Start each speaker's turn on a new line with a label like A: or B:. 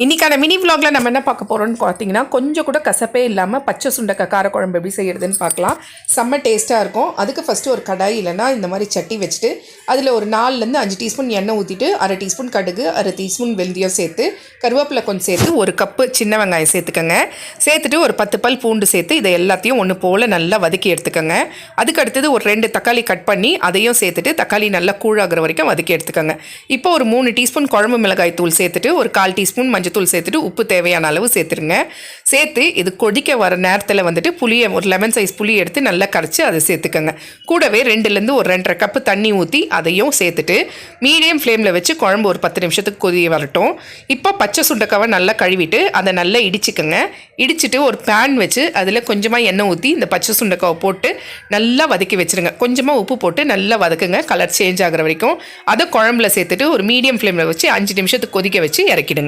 A: இன்றைக்கான மினி விலாகில் நம்ம என்ன பார்க்க போகிறோம்னு பார்த்தீங்கன்னா கொஞ்சம் கூட கசப்பே இல்லாமல் பச்சை சுண்டக்காய் காரக்குழம்பு எப்படி செய்கிறதுன்னு பார்க்கலாம். செம்ம டேஸ்ட்டாக இருக்கும். அதுக்கு ஃபஸ்ட்டு ஒரு கடாய் இல்லைனா இந்த மாதிரி சட்டி வச்சுட்டு அதில் ஒரு 4லேருந்து 5 டீஸ்பூன் எண்ணெய் ஊற்றிட்டு 1/2 டீஸ்பூன் கடுகு 1/2 டீஸ்பூன் வெந்தயம் சேர்த்து கருவேப்பிலை கொஞ்சம் சேர்த்து 1 கப்பு சின்ன வெங்காயம் சேர்த்துக்கோங்க. சேர்த்துட்டு ஒரு 10 பல் பூண்டு சேர்த்து இதை எல்லாத்தையும் ஒன்று போல் நல்லா வதக்கி எடுத்துக்கோங்க. அதுக்கு அடுத்தது ஒரு 2 தக்காளி கட் பண்ணி அதையும் சேர்த்துட்டு தக்காளி நல்லா கூழாகிற வரைக்கும் வதக்கி எடுத்துக்கோங்க. இப்போ ஒரு 3 டீஸ்பூன் குழம்பு மிளகாய் தூள் சேர்த்துட்டு ஒரு 1/4 டீஸ்பூன் மஞ்சத்தூள் சேர்த்துட்டு உப்பு தேவையான அளவு சேர்த்துருங்க. சேர்த்து இது கொதிக்க வர நேரத்தில் வந்துட்டு புளியை ஒரு லெமன் சைஸ் புளி எடுத்து நல்லா கரைச்சி அதை சேர்த்துக்கோங்க. கூடவே 2லேருந்து ஒரு 2.5 கப்பு தண்ணி ஊற்றி அதையும் சேர்த்துட்டு மீடியம் ஃப்ளேமில் வச்சு குழம்பு ஒரு 10 நிமிஷத்துக்கு கொதிய வரட்டும். இப்போ பச்சை சுண்டக்காவை நல்லா கழுவிட்டு அதை நல்லா இடிச்சுக்கோங்க. இடிச்சிட்டு ஒரு பேன் வச்சு அதில் கொஞ்சமாக எண்ணெய் ஊற்றி இந்த பச்சை சுண்டக்காவை போட்டு நல்லா வதக்கி வச்சுருங்க. கொஞ்சமாக உப்பு போட்டு நல்லா வதக்குங்க, கலர் சேஞ்ச் ஆகிற வரைக்கும். அதை குழம்புல சேர்த்துட்டு ஒரு மீடியம் ஃப்ளேமில் வச்சு 5 நிமிஷத்துக்கு கொதிக்க வச்சு இறக்கிடுங்க.